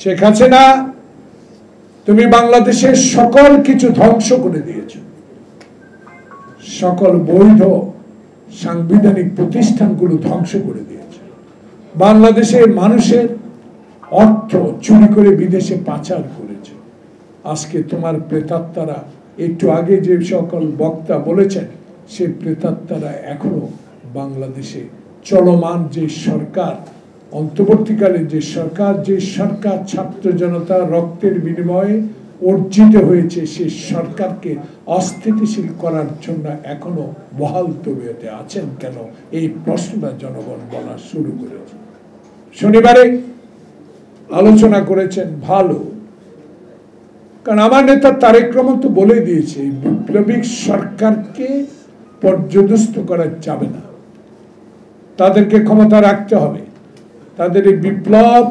শেখ হাসিনা, তুমি বাংলাদেশের সকল কিছু ধ্বংস করে দিয়েছ, সকল বৈধ সাংবিধানিক প্রতিষ্ঠানগুলো ধ্বংস করে দিয়েছ, বাংলাদেশের মানুষের অর্থ চুরি করে বিদেশে পাচার করেছ। আজকে তোমার প্রেতাত্মারা, একটু আগে যে সকল বক্তা বলেছেন, সে প্রেতাত্মারা এখনো বাংলাদেশে চলমান যে সরকার, অন্তর্বর্তীকালীন যে সরকার ছাত্র জনতা রক্তের বিনিময়ে অর্জিত হয়েছে, সেই সরকারকে অস্থিতিশীল করার জন্য এখনো বহাল তবিয়তে আছেন কেন, এই প্রশ্নটা জনগণ বলা শুরু করেছে। শনিবারে আলোচনা করেছেন, ভালো, কারণ আমার নেতা তারেক রহমান তো বলে দিয়েছে বিপ্লবিক সরকারকে পর্যদস্ত করা যাবে না, তাদেরকে ক্ষমতা রাখতে হবে, তাদের এই বিপ্লব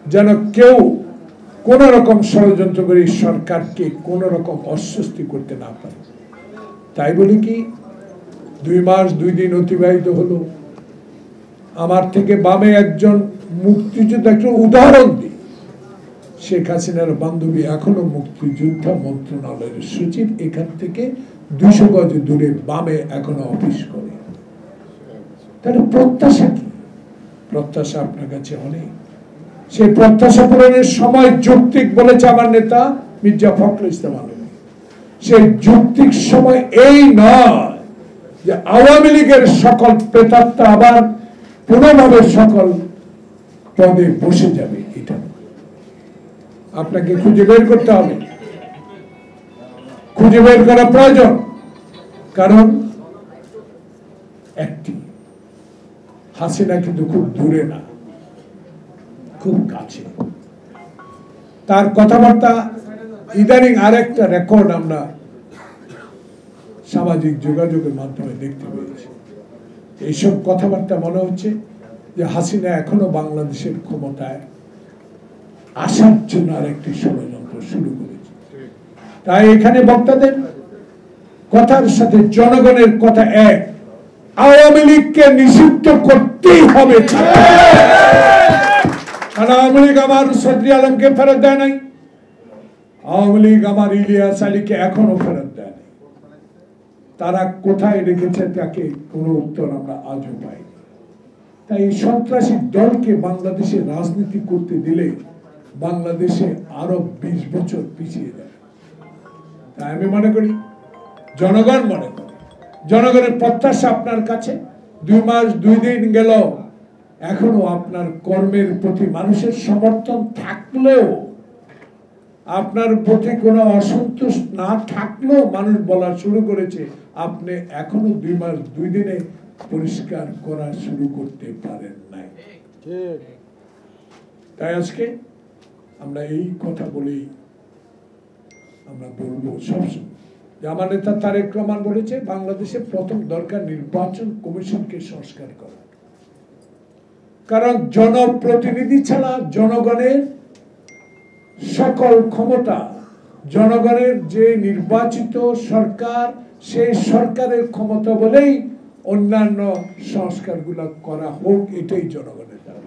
যেন কেউ কোন রকম ষড়যন্ত্র করে সরকারকে কোন রকম অস্বস্তি করতে না পারে। তাই বলি কি, 2 মাস 2 দিন অতিবাহিত হলো, আমার থেকে বামে একজন মুক্তিযোদ্ধা, একটা উদাহরণ দিই, শেখ হাসিনার বান্ধবী এখনো মুক্তিযোদ্ধা মন্ত্রণালয়ের সচিব, এখান থেকে 200 গজ দূরে বামে এখনো অফিস করে। তাহলে প্রত্যাশা কি? প্রত্যাশা আপনার কাছে অনেক, সেই প্রত্যাশা পূরণের সময় যৌক্তিক বলেছে আমার নেতা মির্জা ফখরুল ইসলাম আলমগীর। সেই যৌক্তিক সময় এই নয় যে আওয়ামী লীগের সকল প্রেতাত্মা আবার পুনঃভাবে সকল পদে বসে যাবে, এটা আপনাকে খুঁজে বের করতে হবে, খুঁজে বের করা প্রয়োজন। কারণ একটি, হাসিনা কিন্তু খুব দূরে না, খুব কাছে। তার কথাবার্তা ইদানিং আরেকটা রেকর্ড আমরা সামাজিক যোগাযোগের মাধ্যমে দেখতে পেয়েছি। এইসব কথাবার্তা মনে হচ্ছে যে হাসিনা এখনো বাংলাদেশের ক্ষমতায় আসার জন্য আরেকটি ষড়যন্ত্র শুরু করেছে। তাই এখানে বক্তাদের কথার সাথে জনগণের কথা এক, আওয়ামী লীগকে নিষিদ্ধ করতেই হবে। আওয়ামী লীগ আমার সদরি আলমকে ফেরত দেয় নাই, আওয়ামী লীগ আমার ইলিয়াস আলীকে এখনো ফেরত দেয় নাই। তারা কোথায় রেখেছে তাকে কোনো উত্তর আমরা আজও পাইনি। তাই এই সন্ত্রাসী দলকে বাংলাদেশে রাজনীতি করতে দিলে বাংলাদেশে আরো 20 বছর পিছিয়ে যাবে। তাই আমি মনে করি, জনগণ মনে করে, জনগণের প্রত্যাশা আপনার কাছে। 2 মাস 2 দিন গেল, এখনো আপনার কর্মের প্রতি মানুষের সমর্থন থাকলেও, আপনার প্রতি কোনো অসন্তোষ না থাকলেও মানুষ বলা শুরু করেছে আপনি এখনো 2 মাস 2 দিনে পরিষ্কার করা শুরু করতে পারেন নাই। তাই আজকে আমরা এই কথা বলেই আমরা বলবো সবসময় যে আমার নেতা তারেক রহমান বলেছে বাংলাদেশে প্রথম দরকার নির্বাচন কমিশনকে সংস্কার করা। কারণ জনপ্রতিনিধি ছাড়া জনগণের সকল ক্ষমতা, জনগণের যে নির্বাচিত সরকার, সেই সরকারের ক্ষমতা বলেই অন্যান্য সংস্কারগুলো করা হোক, এটাই জনগণের দ্বারা।